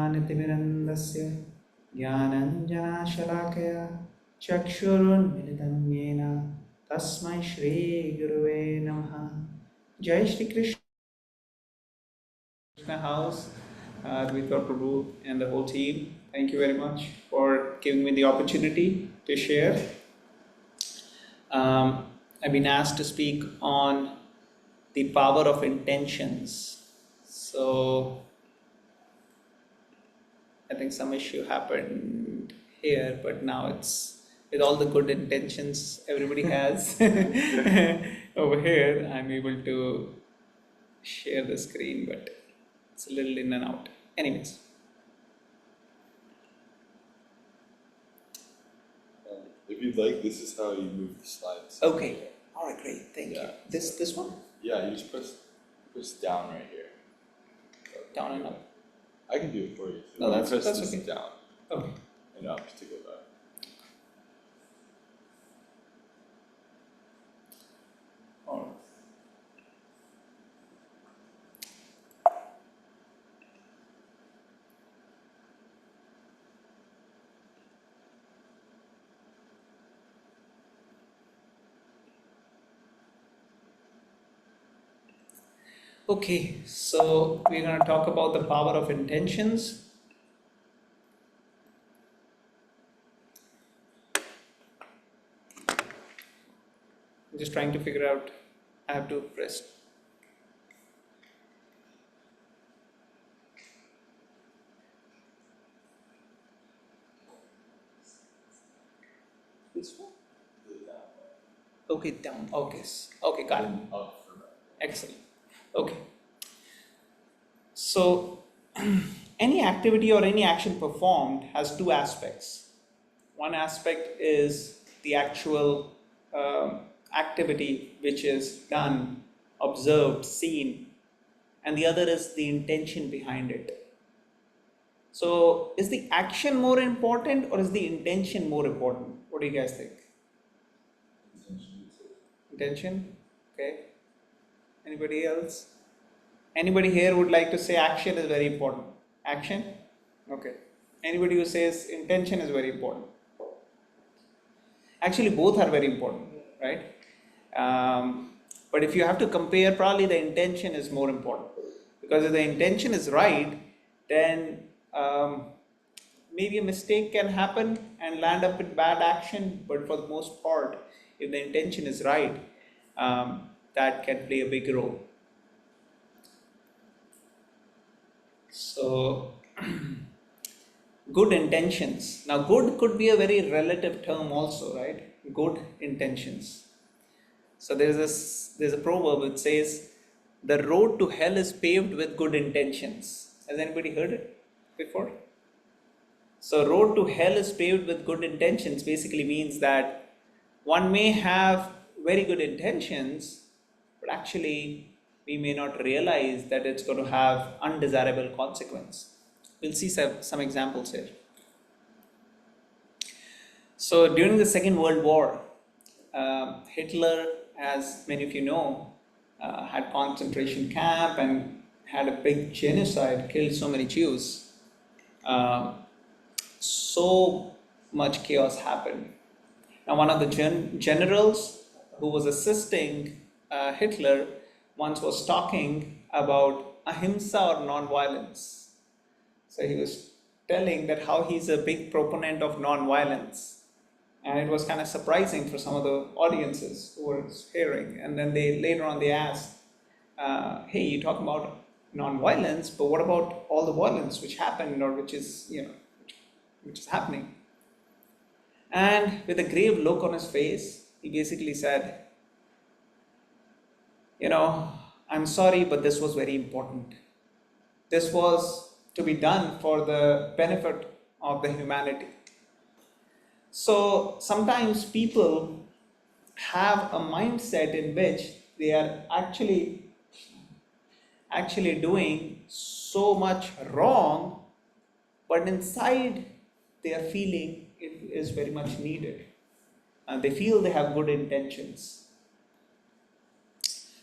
ज्ञानतिमिरन्दस्य ज्ञानञ्जनशलाकया चक्षुरुन्मिलितं येन तस्मै श्रीगुरुवे नमः. Jai Shri Krishna House, Advaita Prabhu and the whole team. Thank you very much for giving me the opportunity to share. I've been asked to speak on the power of intentions. So I think some issue happened here, but now it's with all the good intentions everybody has over here, I'm able to share the screen, but it's a little in and out. Anyways. If you'd like, this is how you move the slides. Okay. All right, great. Thank you. This one? Yeah, you just press down right here. Down and up. I can do it for you. So No, that's press okay. Down. Okay. And up to go back. All right. Okay, so we're going to talk about the power of intentions. I'm just trying to figure out, I have to press. This one? Okay, down. Okay, okay, got it. Excellent. Okay. So, any activity or any action performed has two aspects. One aspect is the actual activity which is done, observed, seen, and the other is the intention behind it. So, is the action more important or is the intention more important? What do you guys think? Intention? Okay. Anybody else? Anybody here would like to say action is very important? Action? Okay. Anybody who says intention is very important? Actually, both are very important, right? But if you have to compare, probably the intention is more important. Because if the intention is right, then maybe a mistake can happen and land up with bad action. But for the most part, if the intention is right, that can play a big role. So, good intentions. Now, good could be a very relative term also, right? Good intentions. So there's a proverb which says, the road to hell is paved with good intentions. Has anybody heard it before? So road to hell is paved with good intentions basically means that one may have very good intentions, but actually we may not realize that it's going to have undesirable consequence. We'll see some examples here. So during the Second World War, Hitler, as many of you know, had concentration camp and had a big genocide, killed so many Jews. So much chaos happened. Now one of the generals who was assisting Hitler once was talking about ahimsa or non-violence. So he was telling that how he's a big proponent of non-violence. And it was kind of surprising for some of the audiences who were hearing. And then later on they asked, hey, you talk about non-violence, but what about all the violence which happened or which is happening? And with a grave look on his face, he basically said, I'm sorry, but this was very important. This was to be done for the benefit of the humanity. So sometimes people have a mindset in which they are actually doing so much wrong, but inside they are feeling it is very much needed. And they feel they have good intentions.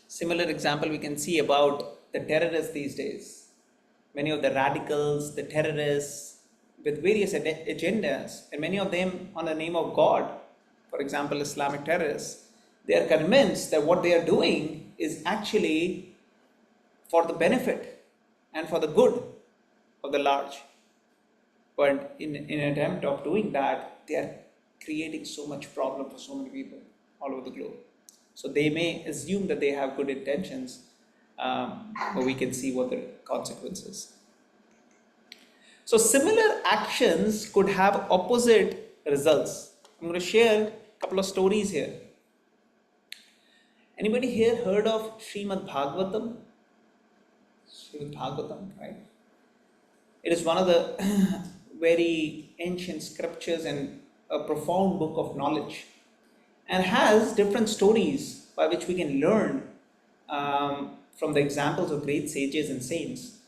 Similar example we can see about the terrorists these days. many of the radicals, the terrorists, with various agendas, and many of them on the name of God, for example, Islamic terrorists, they are convinced that what they are doing is actually for the benefit and for the good of the large. But in an attempt of doing that, they are creating so much problem for so many people all over the globe. So they may assume that they have good intentions, but we can see what the consequences. So similar actions could have opposite results. I'm going to share a couple of stories here. Anybody here heard of Srimad Bhagavatam? Srimad Bhagavatam, right? It is one of the very ancient scriptures and a profound book of knowledge, and has different stories by which we can learn from the examples of great sages and saints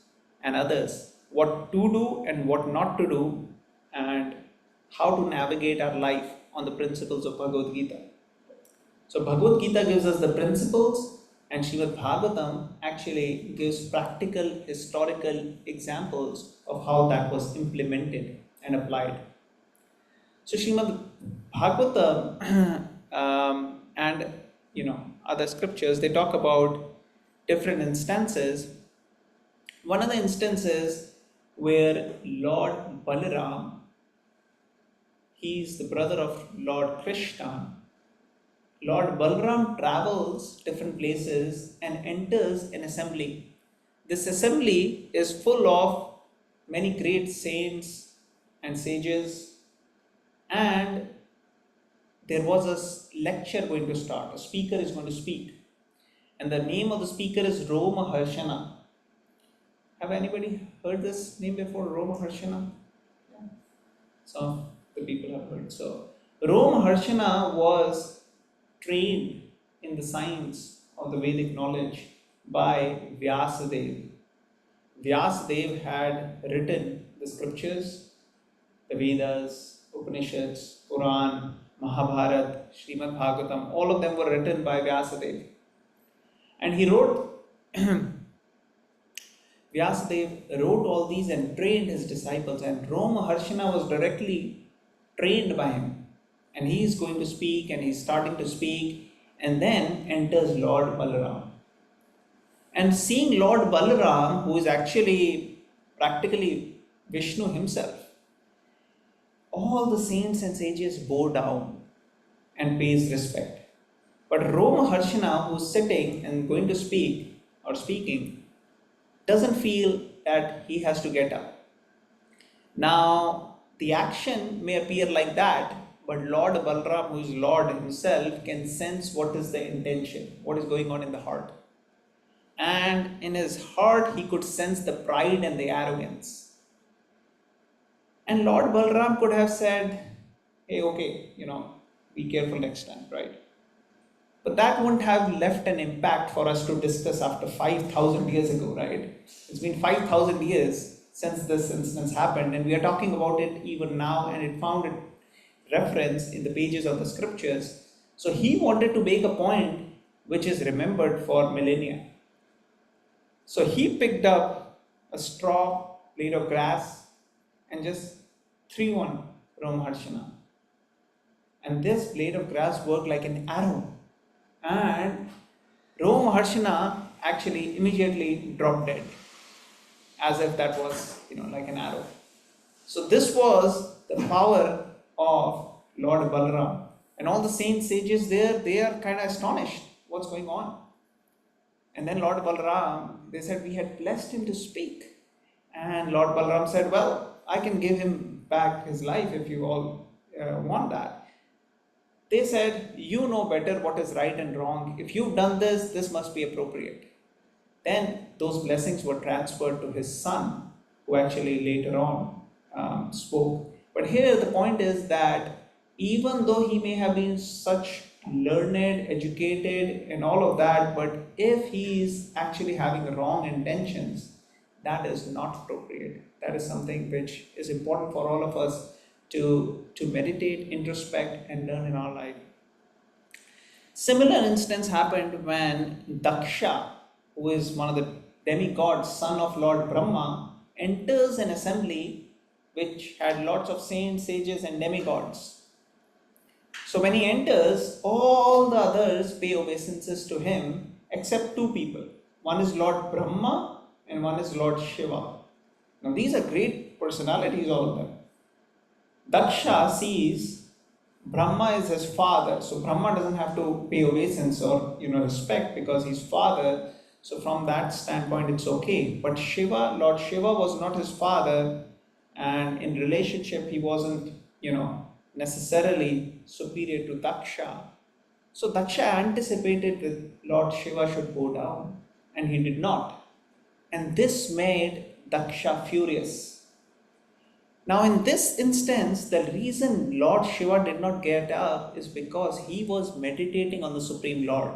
and others what to do and what not to do, and how to navigate our life on the principles of Bhagavad Gita. So Bhagavad Gita gives us the principles, and Srimad Bhagavatam actually gives practical historical examples of how that was implemented and applied. So Srimad Bhagavatam and other scriptures, they talk about different instances. One of the instances where Lord Balaram, he's the brother of Lord Krishna. Lord Balaram travels different places and enters an assembly. This assembly is full of many great saints and sages, and there was a lecture going to start. A speaker is going to speak, and the name of the speaker is Roma Harshana. Have anybody heard this name before, Roma Harshana? Yeah. Some of the people have heard. So Roma Harshana was trained in the science of the Vedic knowledge by Vyasadeva. Vyasadeva had written the scriptures, the Vedas, Upanishads, Puran, Mahabharata, Srimad Bhagavatam, all of them were written by Vyasadeva. And he wrote, Vyasadeva wrote all these and trained his disciples, and Roma Harshana was directly trained by him. And he is going to speak, and he's starting to speak, and then enters Lord Balaram. And seeing Lord Balaram, who is actually practically Vishnu himself, all the saints and sages bow down and pays respect. But Roma Harshana, who's sitting and going to speak or speaking, doesn't feel that he has to get up. Now, the action may appear like that, but Lord Balaram, who is Lord himself, can sense what is the intention, what is going on in the heart. And in his heart, he could sense the pride and the arrogance. And Lord Balaram could have said, hey, okay, be careful next time, right? But that wouldn't have left an impact for us to discuss after 5,000 years ago, right? It's been 5,000 years since this instance happened, and we are talking about it even now, and it found a reference in the pages of the scriptures. So he wanted to make a point which is remembered for millennia. So he picked up a straw, blade of grass, and just threw on Roma Harshana. And this blade of grass worked like an arrow. And Roma Harshana actually immediately dropped dead, as if that was, like an arrow. So this was the power of Lord Balaram. And all the saints, sages there, they are kind of astonished. What's going on? And then Lord Balaram, they said, we had blessed him to speak. And Lord Balaram said, well, I can give him back his life if you all want that. They said, you know better what is right and wrong. If you've done this, this must be appropriate. Then those blessings were transferred to his son, who actually later on spoke. But here the point is that even though he may have been such learned, educated, and all of that, but if he is actually having wrong intentions, that is not appropriate. That is something which is important for all of us to meditate, introspect, and learn in our life. Similar instance happened when Daksha, who is one of the demigods, son of Lord Brahma, enters an assembly which had lots of saints, sages, and demigods. So when he enters, all the others pay obeisances to him except two people. One is Lord Brahma and one is Lord Shiva. Now these are great personalities, all of them. Daksha sees Brahma is his father, so Brahma doesn't have to pay obeisance or respect because he's father. So from that standpoint, it's okay. But Shiva, Lord Shiva, was not his father, and in relationship, he wasn't necessarily superior to Daksha. So Daksha anticipated that Lord Shiva should go down, and he did not, and this made Daksha furious. Now, in this instance, the reason Lord Shiva did not get up is because he was meditating on the Supreme Lord.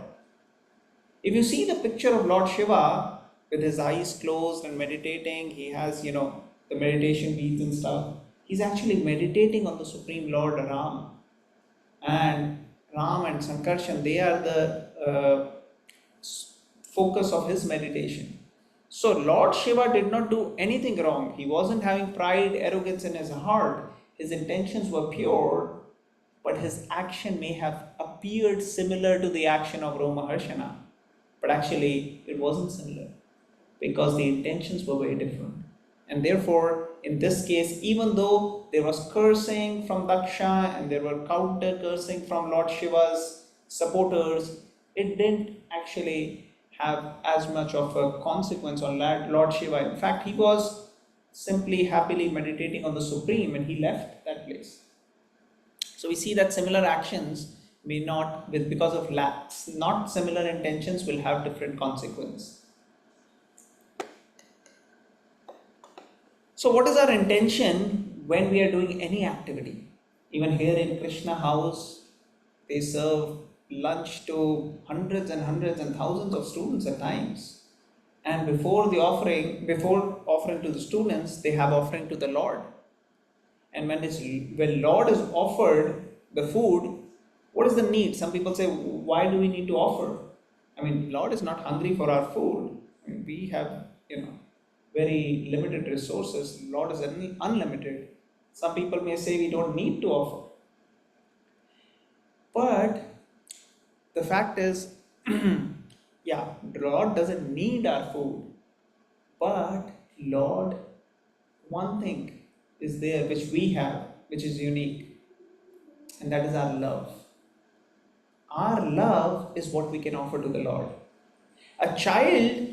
If you see the picture of Lord Shiva with his eyes closed and meditating, he has, the meditation beads and stuff. He's actually meditating on the Supreme Lord Ram. And Ram and Sankarshan, they are the focus of his meditation. So Lord Shiva did not do anything wrong. He wasn't having pride, arrogance in his heart. His intentions were pure, but his action may have appeared similar to the action of Romaharshana. But actually, it wasn't similar because the intentions were very different. And therefore, in this case, even though there was cursing from Daksha and there were counter cursing from Lord Shiva's supporters, it didn't actually have as much of a consequence on Lord Shiva. In fact, he was simply happily meditating on the Supreme and he left that place. So we see that similar actions may not, because of not similar intentions, will have different consequence. So what is our intention when we are doing any activity? Even here in Krishna house, they serve lunch to hundreds and hundreds and thousands of students at times. And before offering to the students, they have offering to the Lord. And when Lord is offered the food, what is the need? Some people say, why do we need to offer? I mean, Lord is not hungry for our food. I mean, we have, very limited resources. Lord is unlimited. Some people may say we don't need to offer. But the fact is, yeah, Lord doesn't need our food. But Lord, one thing is there which we have, which is unique. And that is our love. Our love is what we can offer to the Lord. A child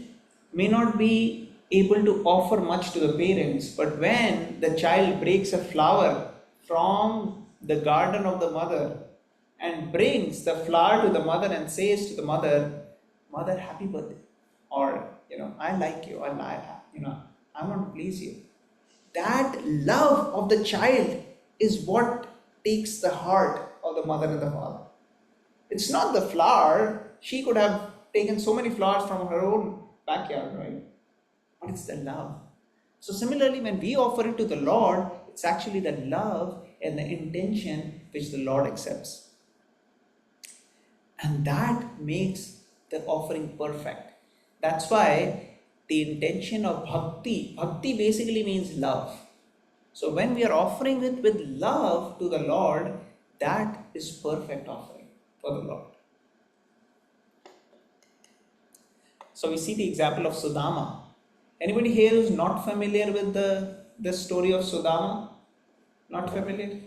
may not be able to offer much to the parents, but when the child breaks a flower from the garden of the mother and brings the flower to the mother and says to the mother, "Mother, happy birthday," or "I like you," and I want to please you. That love of the child is what takes the heart of the mother and the father. It's not the flower. She could have taken so many flowers from her own backyard, right? But it's the love. So similarly, when we offer it to the Lord, it's actually the love and the intention which the Lord accepts. And that makes the offering perfect. That's why the intention of bhakti basically means love. So when we are offering it with love to the Lord, that is perfect offering for the Lord. So we see the example of Sudama. Anybody here who's not familiar with the story of Sudama? Not familiar?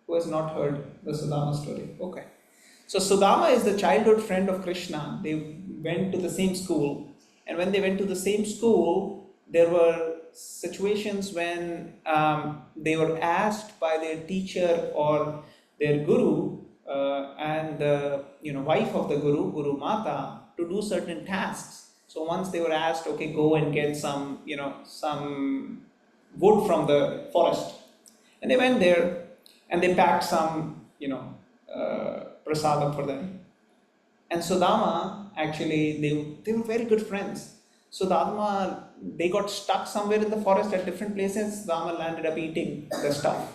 Who has not heard the Sudama story? Okay. So Sudama is the childhood friend of Krishna. They went to the same school. And when they went to the same school, there were situations when they were asked by their teacher or their guru and the wife of the Guru Mata, to do certain tasks. So once they were asked, okay, go and get some wood from the forest. And they went there and they packed some, prasadam for them. And Sudama, actually, they were very good friends. Sudama, they got stuck somewhere in the forest at different places. Sudama landed up eating the stuff,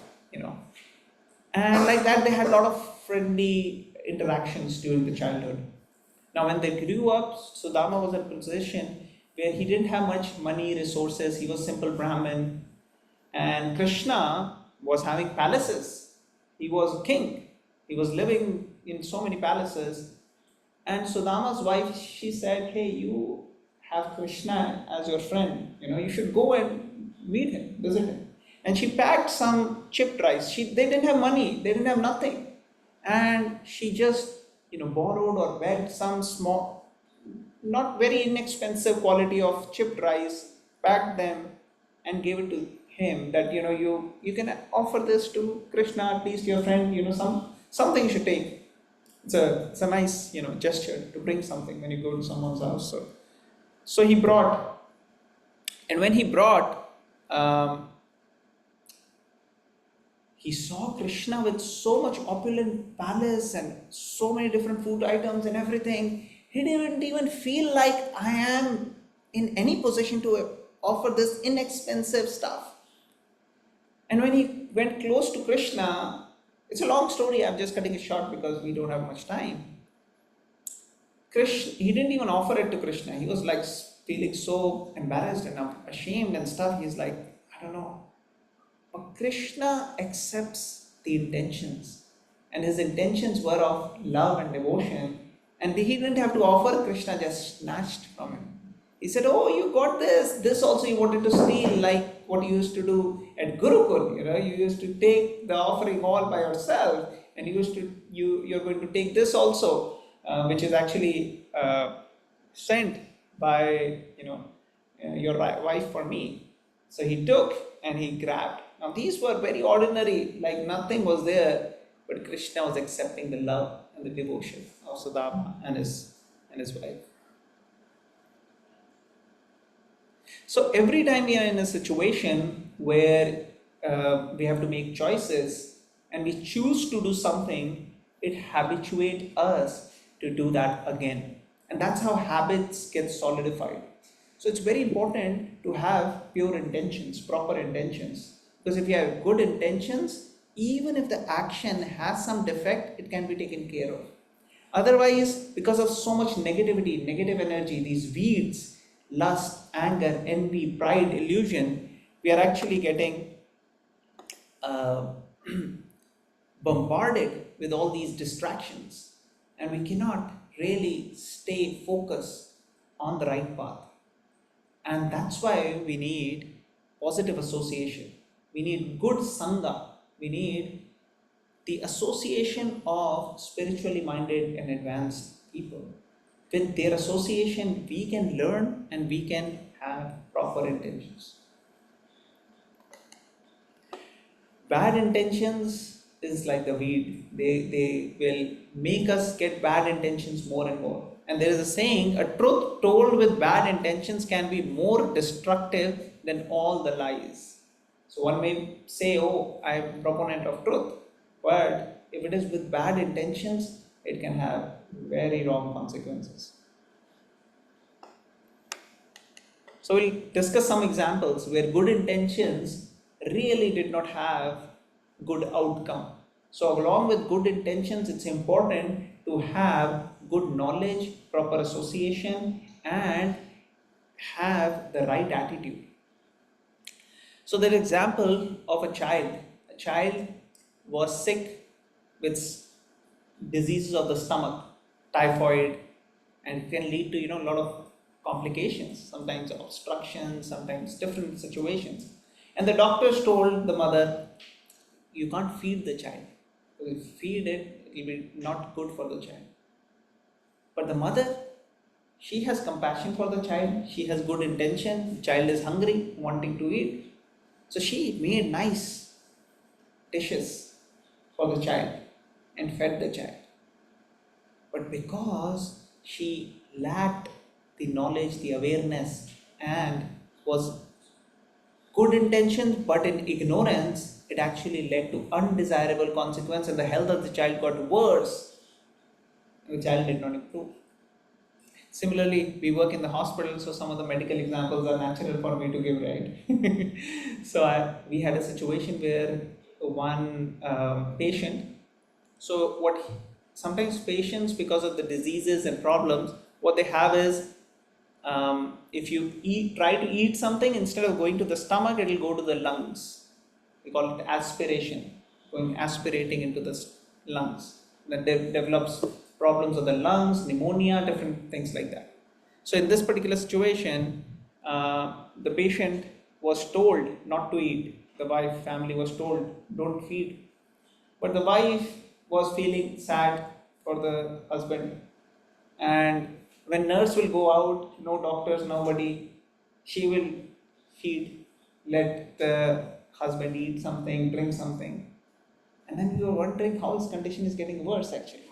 And like that, they had a lot of friendly interactions during the childhood. Now, when they grew up, Sudama was in a position where he didn't have much money, resources, he was simple Brahmin, and Krishna was having palaces. He was a king. He was living in so many palaces. And Sudama's wife, she said, "Hey, you have Krishna as your friend. You should go and meet him, visit him." And she packed some chipped rice. They didn't have money. They didn't have nothing. And she just, borrowed or begged some small, not very inexpensive quality of chipped rice, packed them, and gave it to him. That you can offer this to Krishna, at least your friend. Something you should take. It's a nice gesture to bring something when you go to someone's house. So he brought, and when he brought, he saw Krishna with so much opulent palace and so many different food items and everything. He didn't even feel like I am in any position to offer this inexpensive stuff. And when he went close to Krishna, it's a long story, I'm just cutting it short because we don't have much time. He didn't even offer it to Krishna. He was like feeling so embarrassed and ashamed and stuff. He's like, I don't know. But Krishna accepts the intentions, and his intentions were of love and devotion, and he didn't have to offer. Krishna just snatched from him. He said, "Oh, you got this. This also you wanted to steal, like what you used to do at Gurukul. You used to take the offering all by yourself, and you're going to take this also, which is actually sent by your wife for me." So he took and he grabbed. Now these were very ordinary, like nothing was there, but Krishna was accepting the love and the devotion of Sudama and his wife. So every time we are in a situation where we have to make choices and we choose to do something, it habituates us to do that again. And that's how habits get solidified. So it's very important to have pure intentions, proper intentions. Because if you have good intentions, even if the action has some defect, it can be taken care of. Otherwise, because of so much negativity, negative energy, these weeds, lust, anger, envy, pride, illusion, we are actually getting bombarded with all these distractions, and we cannot really stay focused on the right path. And that's why we need positive association. We need good sangha. We need the association of spiritually minded and advanced people. With their association, we can learn and we can have proper intentions. Bad intentions is like the weed. They will make us get bad intentions more and more. And there is a saying, a truth told with bad intentions can be more destructive than all the lies. So one may say, "Oh, I am a proponent of truth." But if it is with bad intentions, it can have very wrong consequences. So we'll discuss some examples where good intentions really did not have good outcome. So along with good intentions, it's important to have good knowledge, proper association, and have the right attitude. So the example of a child. A child was sick with diseases of the stomach, typhoid, and it can lead to a lot of complications, sometimes obstructions, sometimes different situations. And the doctors told the mother, "You can't feed the child. If you feed it, it will be not good for the child." But the mother, she has compassion for the child, she has good intention, the child is hungry, wanting to eat. So she made nice dishes for the child and fed the child. But because she lacked the knowledge, the awareness, and was good intentions but in ignorance, it actually led to undesirable consequence, and the health of the child got worse. The child did not improve. Similarly, we work in the hospital, so some of the medical examples are natural for me to give, right? So we had a situation where one patient, sometimes patients, because of the diseases and problems, what they have is if you try to eat something, instead of going to the stomach, it will go to the lungs. We call it aspiration, aspirating into the lungs. That develops problems of the lungs, pneumonia, different things like that. So in this particular situation, the patient was told not to eat. The wife family was told, don't feed. But the wife was feeling sad for the husband, and when nurse will go out, no doctors, nobody, she will feed, let the husband eat something, drink something. And then we were wondering how his condition is getting worse actually.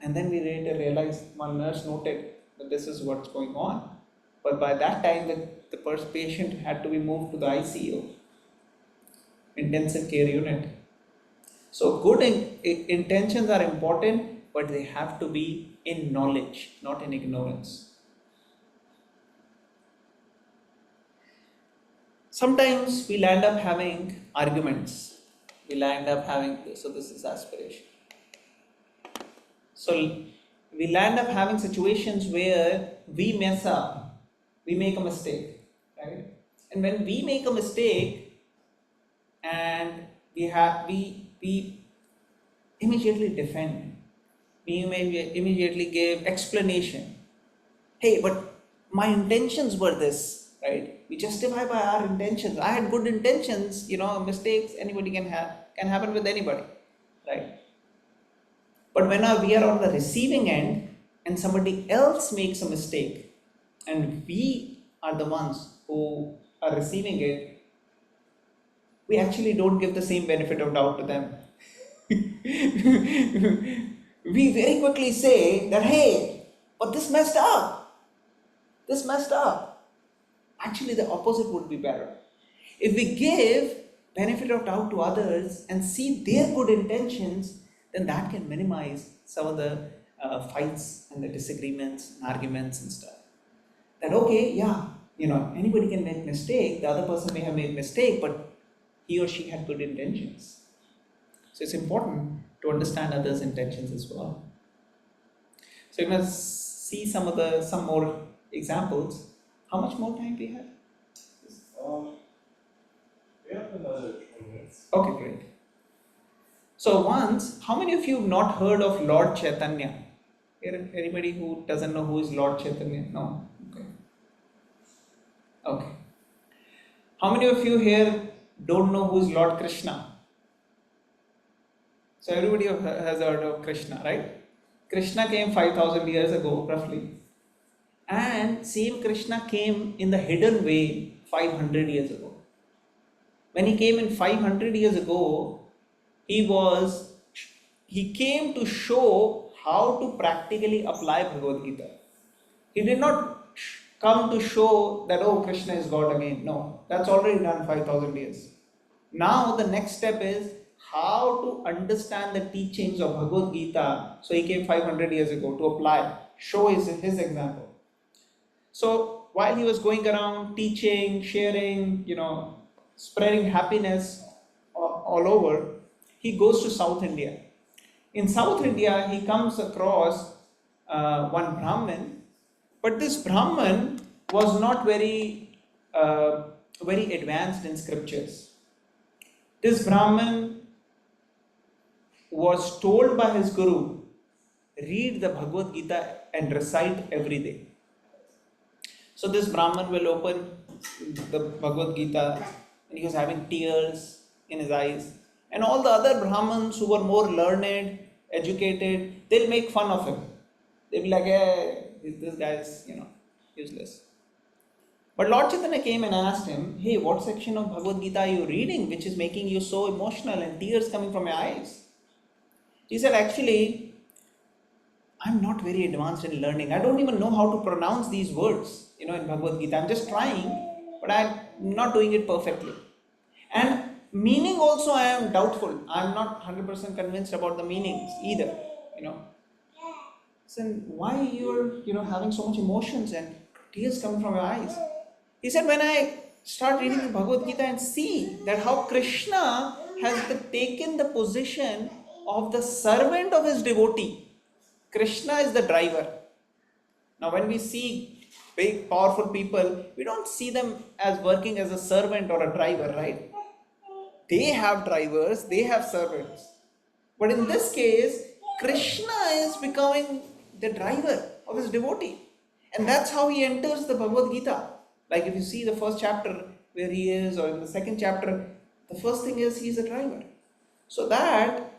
And then we later realized, one nurse noted that this is what's going on. But by that time, the first patient had to be moved to the ICU, intensive care unit. So good intentions are important, but they have to be in knowledge, not in ignorance. Sometimes we'll end up having arguments. We'll end up having this, so this is aspiration. So we'll end up having situations where we mess up, we make a mistake, right? And when we make a mistake, and we immediately defend, we immediately give explanation. Hey, but my intentions were this, right? We justify by our intentions. I had good intentions, mistakes anybody can happen with anybody, right? But when we are on the receiving end and somebody else makes a mistake and we are the ones who are receiving it, we actually don't give the same benefit of doubt to them. We very quickly say that, hey, but this messed up. This messed up. Actually, the opposite would be better. If we give benefit of doubt to others and see their good intentions, then that can minimize some of the fights and the disagreements and arguments and stuff. That okay, yeah, anybody can make mistake. The other person may have made mistake, but he or she had good intentions. So it's important to understand others' intentions as well. So you must see some more examples. How much more time do we have? We have another 20 minutes. Okay, great. So once, how many of you have not heard of Lord Chaitanya? Anybody who doesn't know who is Lord Chaitanya? No? Okay. Okay. How many of you here don't know who is Lord Krishna? So everybody has heard of Krishna, right? Krishna came 5,000 years ago, roughly. And same Krishna came in the hidden way 500 years ago. When he came in 500 years ago, he came to show how to practically apply Bhagavad Gita. He did not come to show that, oh, Krishna is God again. No, that's already done 5,000 years. Now the next step is how to understand the teachings of Bhagavad Gita. So he came 500 years ago to apply, show his example. So while he was going around teaching, sharing, spreading happiness all over, he goes to South India. In South India, he comes across one Brahmin, but this Brahmin was not very advanced in scriptures. This Brahmin was told by his guru, read the Bhagavad Gita and recite every day. So this Brahmin will open the Bhagavad Gita and he was having tears in his eyes. And all the other Brahmins who were more learned, educated, they'll make fun of him. They'll be like, hey, this guy is, useless. But Lord Chaitanya came and asked him, hey, what section of Bhagavad Gita are you reading which is making you so emotional and tears coming from your eyes? He said, actually, I'm not very advanced in learning. I don't even know how to pronounce these words, in Bhagavad Gita. I'm just trying, but I'm not doing it perfectly. And meaning also I am doubtful. I'm not 100% convinced about the meanings either, So why you're having so much emotions and tears coming from your eyes? He said, when I start reading the Bhagavad Gita and see that how Krishna has taken the position of the servant of his devotee. Krishna is the driver. Now when we see big, powerful people, we don't see them as working as a servant or a driver, right? They have drivers, they have servants. But in this case, Krishna is becoming the driver of his devotee. And that's how he enters the Bhagavad Gita. Like if you see the first chapter where he is, or in the second chapter, the first thing is he's a driver. So that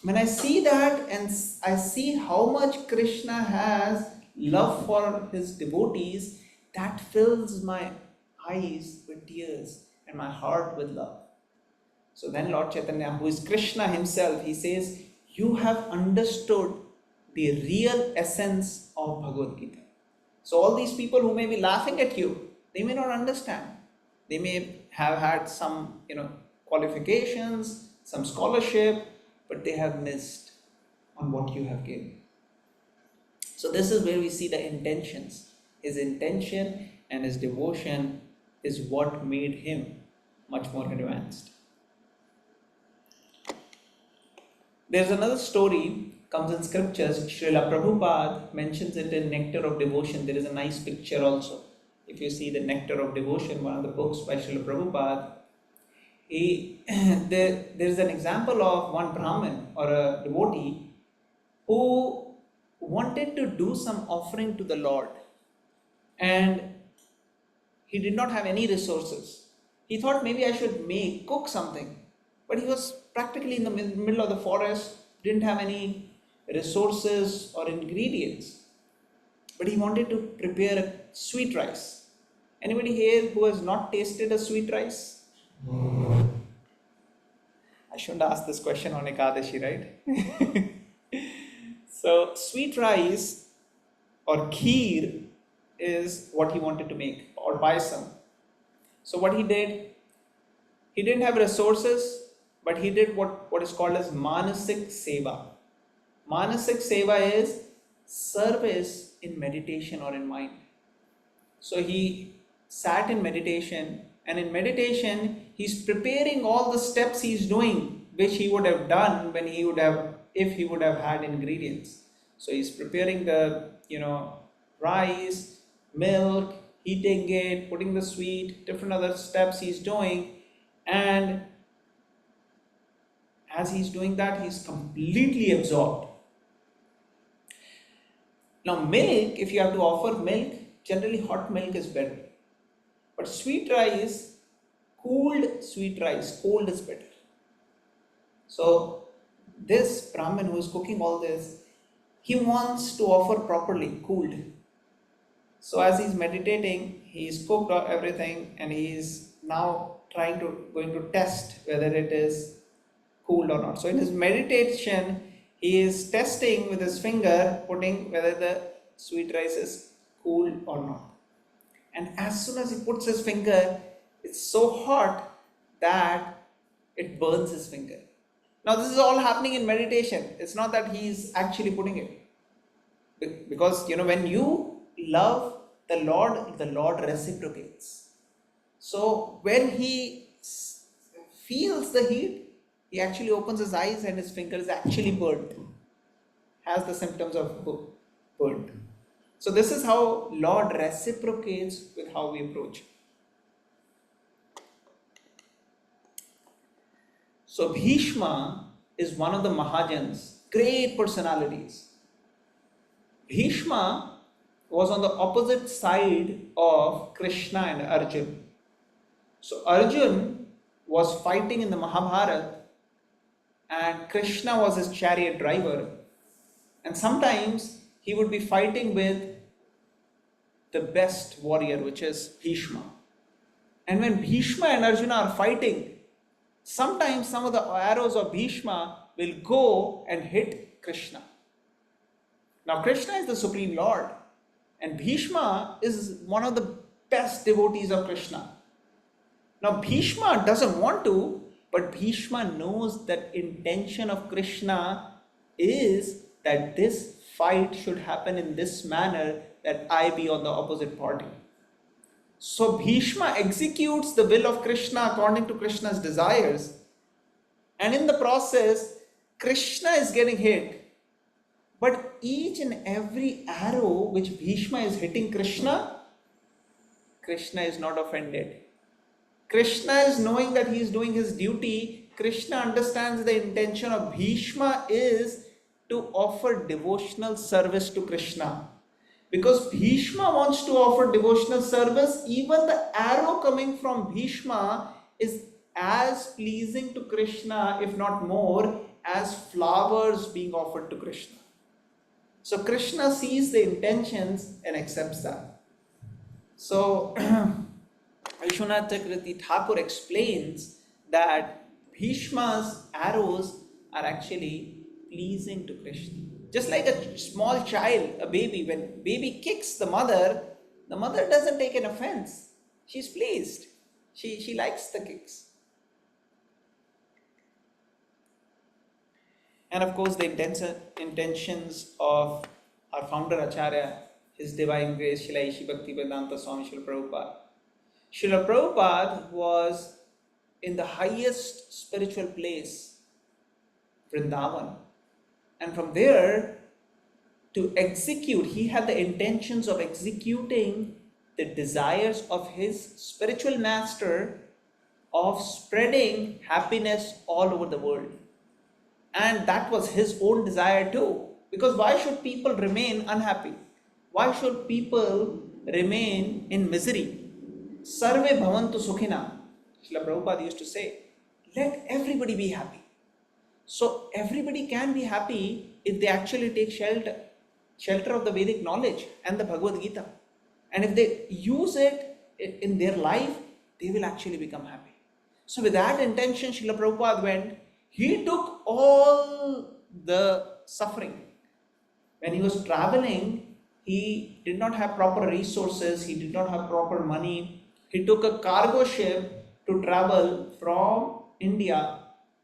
when I see that and I see how much Krishna has love for his devotees, that fills my eyes with tears and my heart with love. So then Lord Chaitanya, who is Krishna himself, he says, you have understood the real essence of Bhagavad Gita. So all these people who may be laughing at you, they may not understand. They may have had some, qualifications, some scholarship, but they have missed on what you have given. So this is where we see the intentions. His intention and his devotion is what made him much more advanced. There's another story, comes in scriptures. Srila Prabhupada mentions it in Nectar of Devotion. There is a nice picture also. If you see the Nectar of Devotion, one of the books by Srila Prabhupada, there is an example of one Brahmin or a devotee who wanted to do some offering to the Lord, and he did not have any resources. He thought maybe I should cook something, but he was practically in the middle of the forest, didn't have any resources or ingredients, but he wanted to prepare a sweet rice. Anybody here who has not tasted a sweet rice? I shouldn't ask this question on Ekadashi, right? So sweet rice or kheer is what he wanted to make, or payasam. So what he did, he didn't have resources, but he did what is called as Manasik Seva. Manasik Seva is service in meditation or in mind. So he sat in meditation, and in meditation he's preparing all the steps he's doing, which he would have done if he would have had ingredients. So he's preparing the rice, milk, heating it, putting the sweet, different other steps he's doing, and as he's doing that, he's completely absorbed. Now milk, if you have to offer milk, generally hot milk is better. But sweet rice, cooled sweet rice, cold is better. So this Brahmin who is cooking all this, he wants to offer properly, cooled. So as he's meditating, he's cooked everything, and he's now going to test whether it is cooled or not. So in his meditation, he is testing with his finger, putting whether the sweet rice is cool or not. And as soon as he puts his finger, it's so hot that it burns his finger. Now this is all happening in meditation. It's not that he's actually putting it. Because when you love the Lord reciprocates. So when he feels the heat, he actually opens his eyes and his finger is actually burnt. Has the symptoms of burnt. So this is how Lord reciprocates with how we approach. So Bhishma is one of the Mahajans, great personalities. Bhishma was on the opposite side of Krishna and Arjuna. So Arjuna was fighting in the Mahabharata, and Krishna was his chariot driver. And sometimes he would be fighting with the best warrior, which is Bhishma. And when Bhishma and Arjuna are fighting, sometimes some of the arrows of Bhishma will go and hit Krishna. Now Krishna is the Supreme Lord, and Bhishma is one of the best devotees of Krishna. Now Bhishma doesn't want to, but Bhishma knows that intention of Krishna is that this fight should happen in this manner, that I be on the opposite party. So Bhishma executes the will of Krishna according to Krishna's desires, and in the process Krishna is getting hit, but each and every arrow which Bhishma is hitting Krishna, Krishna is not offended. Krishna is knowing that he is doing his duty. Krishna understands the intention of Bhishma is to offer devotional service to Krishna. Because Bhishma wants to offer devotional service, even the arrow coming from Bhishma is as pleasing to Krishna, if not more, as flowers being offered to Krishna. So Krishna sees the intentions and accepts that. So Vishwanath Chakravarti Thakur explains that Bhishma's arrows are actually pleasing to Krishna. Just like a small child, a baby, when baby kicks the mother doesn't take an offense. She's pleased. She likes the kicks. And of course, the intentions of our founder Acharya, His Divine Grace, Srila Ishi Bhaktivedanta Swami Srila Prabhupada. Srila Prabhupada was in the highest spiritual place, Vrindavan. And from there, to execute, he had the intentions of executing the desires of his spiritual master of spreading happiness all over the world. And that was his own desire too. Because why should people remain unhappy? Why should people remain in misery? Sarve bhavantu sukhina. Srila Prabhupada used to say, let everybody be happy. So everybody can be happy if they actually take shelter of the Vedic knowledge and the Bhagavad Gita. And if they use it in their life, they will actually become happy. So with that intention, Srila Prabhupada went, he took all the suffering. When he was traveling, he did not have proper resources, he did not have proper money. He took a cargo ship to travel from India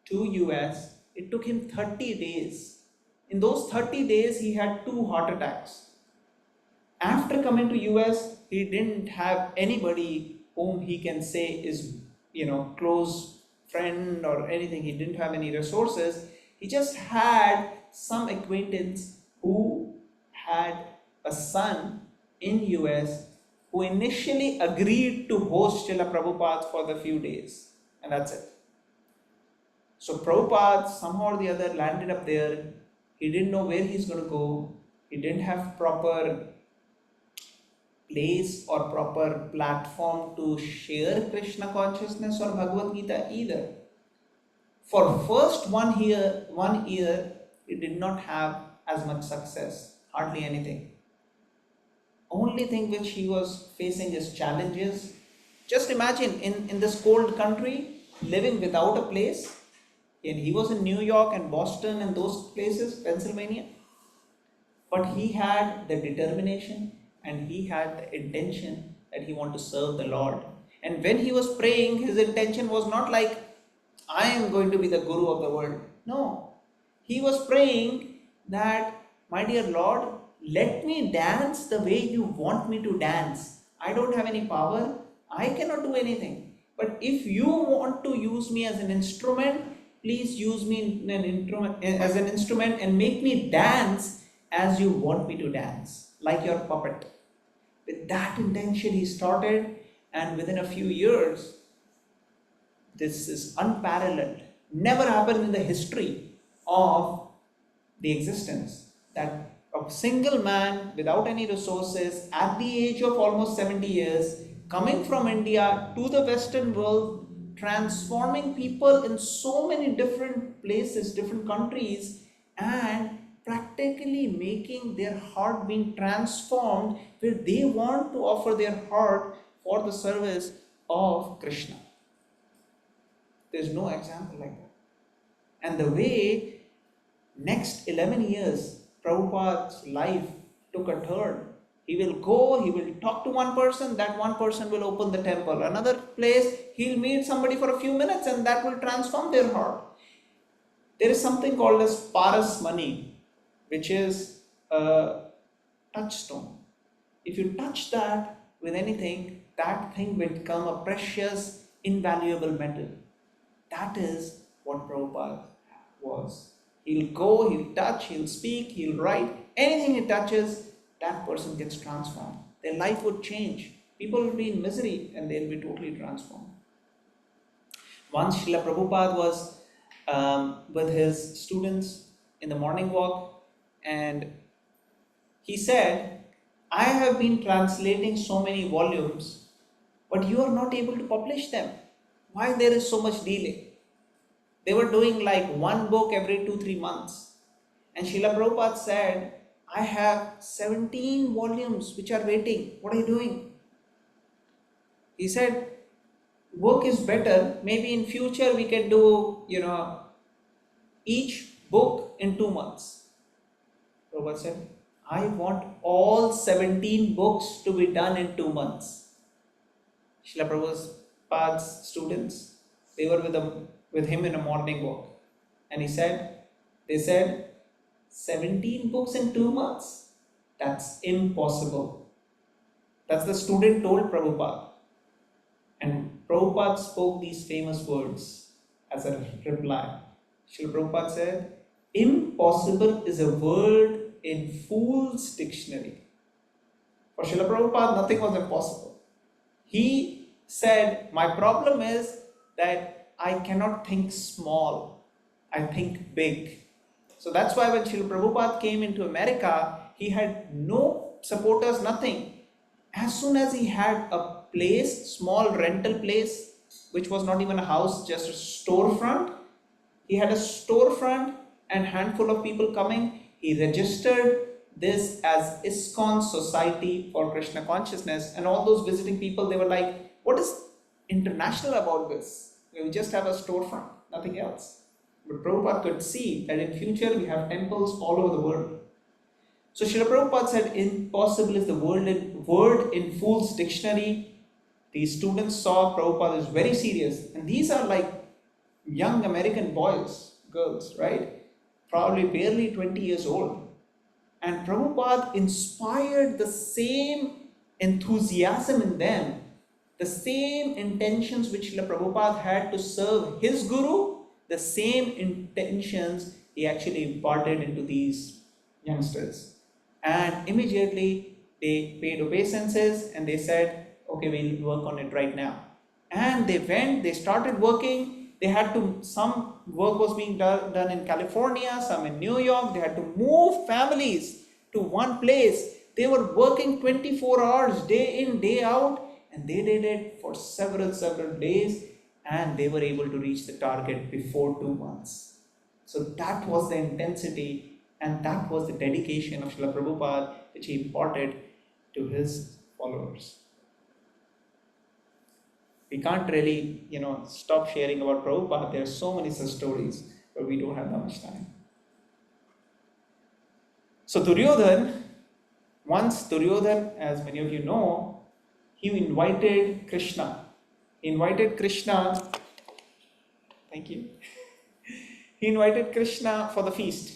to US. It took him 30 days. In those 30 days, he had 2 heart attacks. After coming to US, he didn't have anybody whom he can say is, close friend or anything. He didn't have any resources. He just had some acquaintance who had a son in US who initially agreed to host Srila Prabhupada for the few days. And that's it. So Prabhupada somehow or the other landed up there. He didn't know where he's going to go. He didn't have proper place or proper platform to share Krishna consciousness or Bhagavad Gita either. For first 1 year, he did not have as much success, hardly anything. Only thing which he was facing is challenges. Just imagine in this cold country, living without a place. And he was in New York and Boston and those places, Pennsylvania. But he had the determination and he had the intention that he wanted to serve the Lord. And when he was praying, his intention was not like, I am going to be the guru of the world. No. He was praying that, my dear Lord, let me dance the way you want me to dance. I don't have any power. I cannot do anything. But if you want to use me as an instrument, please use me as an instrument and make me dance as you want me to dance, like your puppet. With that intention he started, and within a few years, this is unparalleled. Never happened in the history of the existence that a single man without any resources at the age of almost 70 years coming from India to the Western world, transforming people in so many different places, different countries, and practically making their heart being transformed where they want to offer their heart for the service of Krishna. There's no example like that. And the way next 11 years Prabhupada's life took a turn. He will go, he will talk to one person, that one person will open the temple. Another place, he'll meet somebody for a few minutes and that will transform their heart. There is something called as Paras money, which is a touchstone. If you touch that with anything, that thing will become a precious, invaluable metal. That is what Prabhupada was. He'll go, he'll touch, he'll speak, he'll write, Anything it touches, that person gets transformed. Their life would change. People will be in misery and they'll be totally transformed. Once Srila Prabhupada was with his students in the morning walk, and he said, I have been translating so many volumes, but you are not able to publish them. Why there is so much delay? They were doing like one book every 2-3 months. And Srila Prabhupada said, I have 17 volumes which are waiting. What are you doing? He said, work is better. Maybe in future we can do, each book in 2 months. Prabhupada said, I want all 17 books to be done in 2 months. Srila Prabhupada's students, they were with him in a morning walk. And they said, 17 books in 2 months? That's impossible. That's the student told Prabhupada. And Prabhupada spoke these famous words as a reply. Srila Prabhupada said, impossible is a word in fool's dictionary. For Srila Prabhupada, nothing was impossible. He said, my problem is that I cannot think small, I think big. So that's why when Srila Prabhupada came into America, he had no supporters, nothing. As soon as he had a place, small rental place, which was not even a house, just a storefront, he had a storefront and handful of people coming. He registered this as ISKCON Society for Krishna Consciousness, and all those visiting people, they were like, what is international about this? We just have a storefront, nothing else. But Prabhupada could see that in future we have temples all over the world. So Srila Prabhupada said, impossible is the word in fool's dictionary. These students saw Prabhupada is very serious, and these are like young American boys, girls, right? Probably barely 20 years old. And Prabhupada inspired the same enthusiasm in them, the same intentions which Srila Prabhupada had to serve his guru, the same intentions he actually imparted into these youngsters. And immediately they paid obeisances and they said, okay, we'll work on it right now. And they started working. They had to, some work was being done in California, some in New York. They had to move families to one place. They were working 24 hours, day in, day out, and they did it for several days, and they were able to reach the target before 2 months. So that was the intensity and that was the dedication of Srila Prabhupada which he imparted to his followers. We can't really, stop sharing about Prabhupada. There are so many such stories, but we don't have that much time. So Duryodhan, as many of you know, he invited Krishna. Thank you. He invited Krishna for the feast.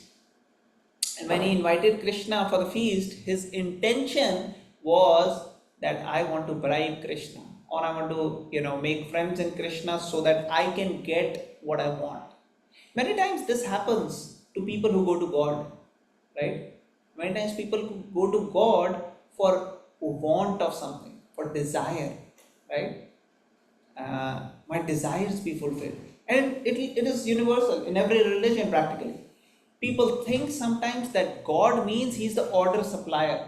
And when he invited Krishna for the feast, his intention was that I want to bribe Krishna, or I want to, make friends in Krishna so that I can get what I want. Many times this happens to people who go to God, right? Many times people go to God for want of something, for desire, right? My desires be fulfilled. And it is universal in every religion practically. People think sometimes that God means He's the order supplier,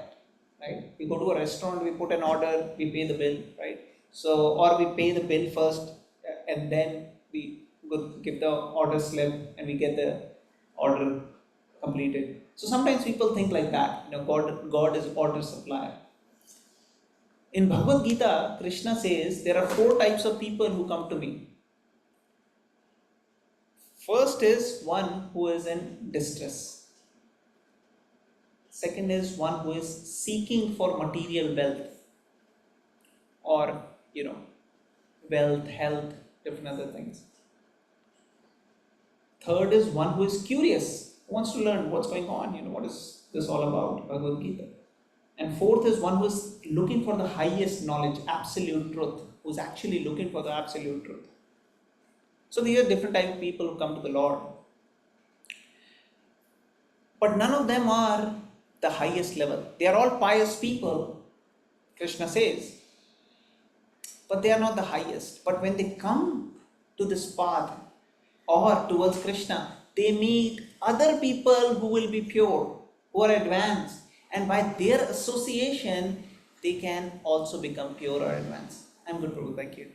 right? We go to a restaurant, we put an order, we pay the bill, right? So, or we pay the bill first and then we give the order slip and we get the order completed. So sometimes people think like that, God is order supplier. In Bhagavad Gita, Krishna says there are 4 types of people who come to me. First is one who is in distress. Second is one who is seeking for material wealth, or wealth, health, different other things. Third is one who is curious, who wants to learn what's going on, what is this all about, Bhagavad Gita. And fourth is one who is looking for the highest knowledge, absolute truth, who's actually looking for the absolute truth. So these are different types of people who come to the Lord. But none of them are the highest level. They are all pious people, Krishna says, but they are not the highest. But when they come to this path or towards Krishna, they meet other people who will be pure, who are advanced, and by their association, they can also become pure or advanced. I'm good, Prabhu, thank you.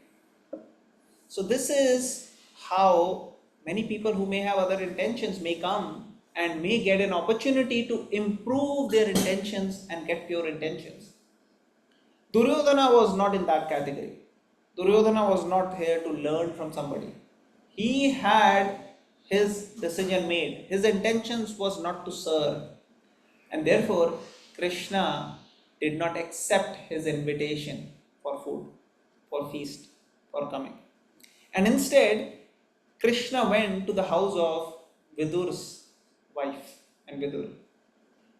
So this is how many people who may have other intentions may come and may get an opportunity to improve their intentions and get pure intentions. Duryodhana was not in that category. Duryodhana was not here to learn from somebody. He had his decision made. His intentions was not to serve. And therefore, Krishna did not accept his invitation for food, for feast, for coming. And instead, Krishna went to the house of Vidur's wife and Vidur.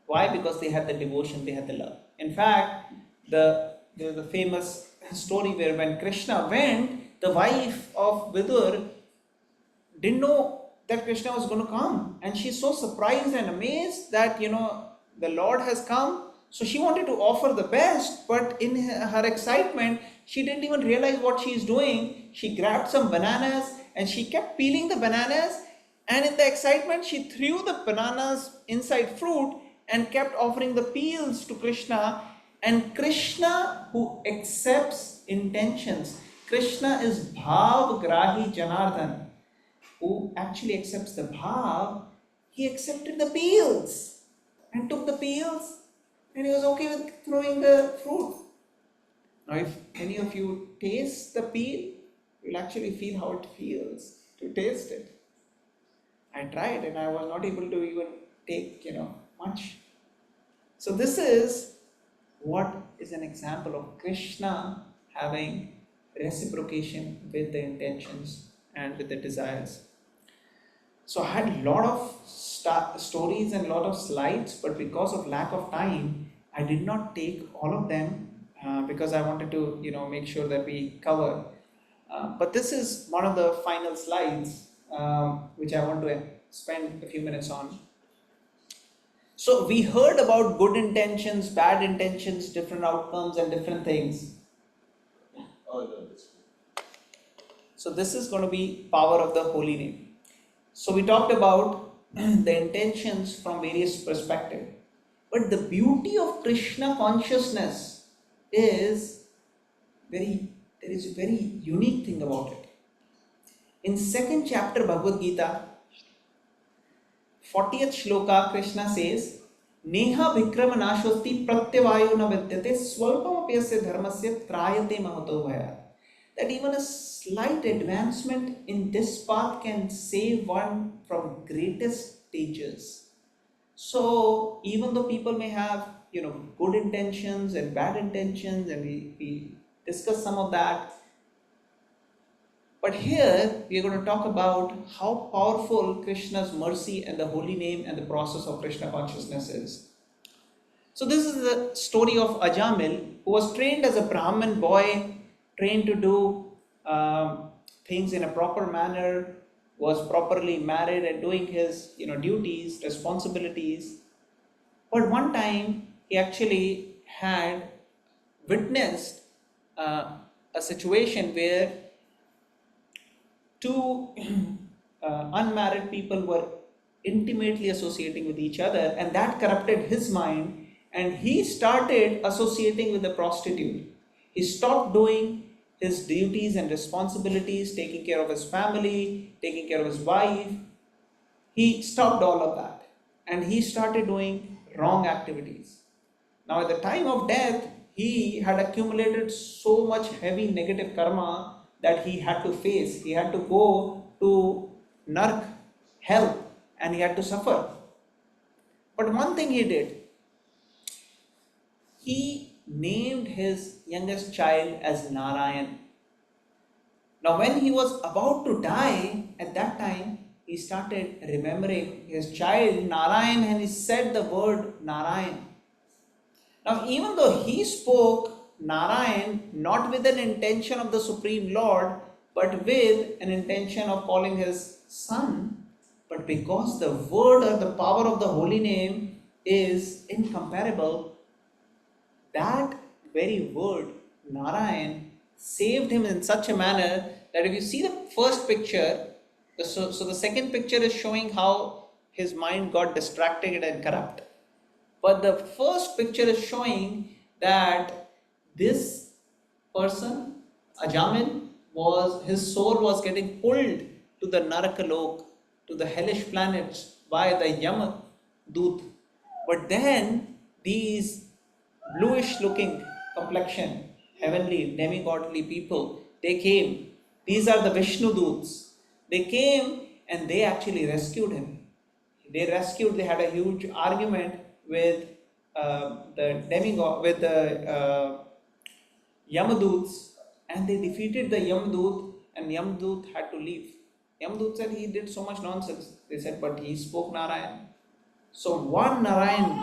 Why? Because they had the devotion, they had the love. In fact, there's a famous story where when Krishna went, the wife of Vidur didn't know that Krishna was going to come. And she's so surprised and amazed that, the Lord has come. So she wanted to offer the best, but in her excitement, she didn't even realize what she is doing. She grabbed some bananas and she kept peeling the bananas. And in the excitement, she threw the bananas inside fruit and kept offering the peels to Krishna. And Krishna, who accepts intentions, Krishna is Bhav Grahi Janardhan, who actually accepts the Bhav. He accepted the peels and took the peels, and he was okay with throwing the fruit. Now, if any of you taste the peel, you'll actually feel how it feels to taste it. I tried and I was not able to even take, much. So this is what is an example of Krishna having reciprocation with the intentions and with the desires. So I had a lot of stories and a lot of slides, but because of lack of time, I did not take all of them because I wanted to, make sure that we cover. But this is one of the final slides which I want to spend a few minutes on. So we heard about good intentions, bad intentions, different outcomes and different things. Oh, no, that's cool. So this is going to be power of the holy name. So we talked about the intentions from various perspectives. But the beauty of Krishna consciousness is there is a very unique thing about it. In 2nd chapter Bhagavad Gita, 40th shloka, Krishna says, Neha vikrama nashosti pratyavayo na vidyate swalpam apyasya dharmasya trayate mahato bhaya. That even a slight advancement in this path can save one from greatest dangers. So even though people may have, good intentions and bad intentions, and we discuss some of that, but here we are going to talk about how powerful Krishna's mercy and the holy name and the process of Krishna consciousness is. So this is the story of Ajamil, who was trained as a Brahmin boy, trained to do things in a proper manner, was properly married and doing his duties, responsibilities. But one time he actually had witnessed a situation where two unmarried people were intimately associating with each other, and that corrupted his mind, and he started associating with the prostitute. He stopped doing his duties and responsibilities, taking care of his family, taking care of his wife. He stopped all of that and he started doing wrong activities. Now at the time of death, he had accumulated so much heavy negative karma that he had to face. He had to go to Nark, hell, and he had to suffer. But one thing he did, he named his youngest child as Narayan. Now when he was about to die, at that time, he started remembering his child Narayan, and he said the word Narayan. Now even though he spoke Narayan not with an intention of the Supreme Lord, but with an intention of calling his son, but because the word or the power of the holy name is incomparable. That very word, Narayan, saved him in such a manner that if you see the first picture, so the second picture is showing how his mind got distracted and corrupt. But the first picture is showing that this person, Ajamin, was his soul was getting pulled to the Narakalok, to the hellish planets by the Yamadut. But then these bluish looking complexion, heavenly, demigodly people, they came. These are the Vishnu Doots. They came and they actually rescued him. They had a huge argument with the demigod, with the Yamaduts, and they defeated the Yamadut, and Yamadut had to leave. Yamadut said he did so much nonsense. They said, but he spoke Narayan. So one Narayan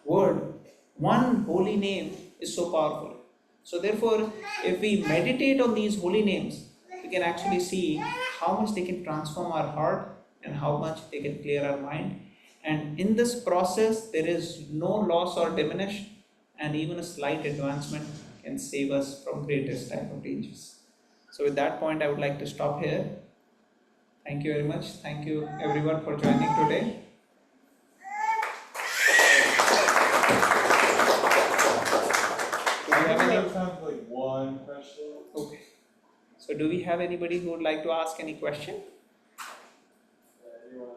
word, one holy name is so powerful. So therefore, if we meditate on these holy names, we can actually see how much they can transform our heart and how much they can clear our mind. And in this process, there is no loss or diminish, and even a slight advancement can save us from greatest type of dangers. So with that point, I would like to stop here. Thank you very much. Thank you everyone for joining today. Do we have I any? have time for like one question. Okay. So do we have anybody who would like to ask any question? Anyone?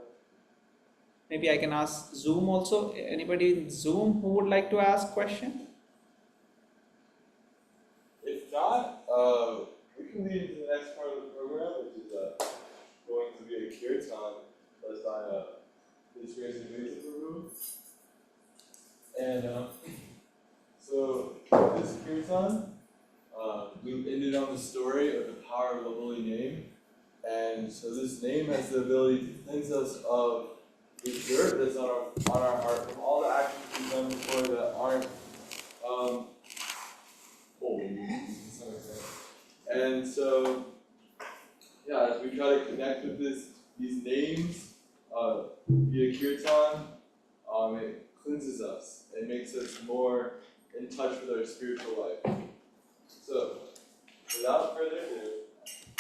Maybe I can ask Zoom also. Anybody in Zoom who would like to ask question? If not, we can lead into the next part of the program, which is going to be a kirtan led by His Grace Advaita Prabhu. And so this kirtan, we ended on the story of the power of the holy name. And so this name has the ability to cleanse us of the dirt that's on our heart from all the actions we've done before that aren't holy to some extent. And so, yeah, as we try to connect with these names via kirtan, it cleanses us. It makes us more in touch with our spiritual life. So, without further ado,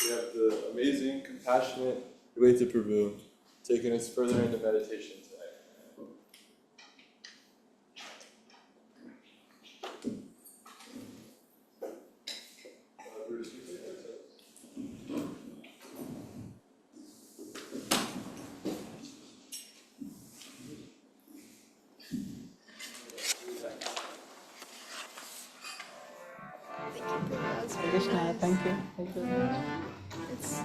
we have the amazing, compassionate Advaita Prabhu taking us further into meditation tonight. Bruce, you take this. Krishna, thank you. Thank you very much. It's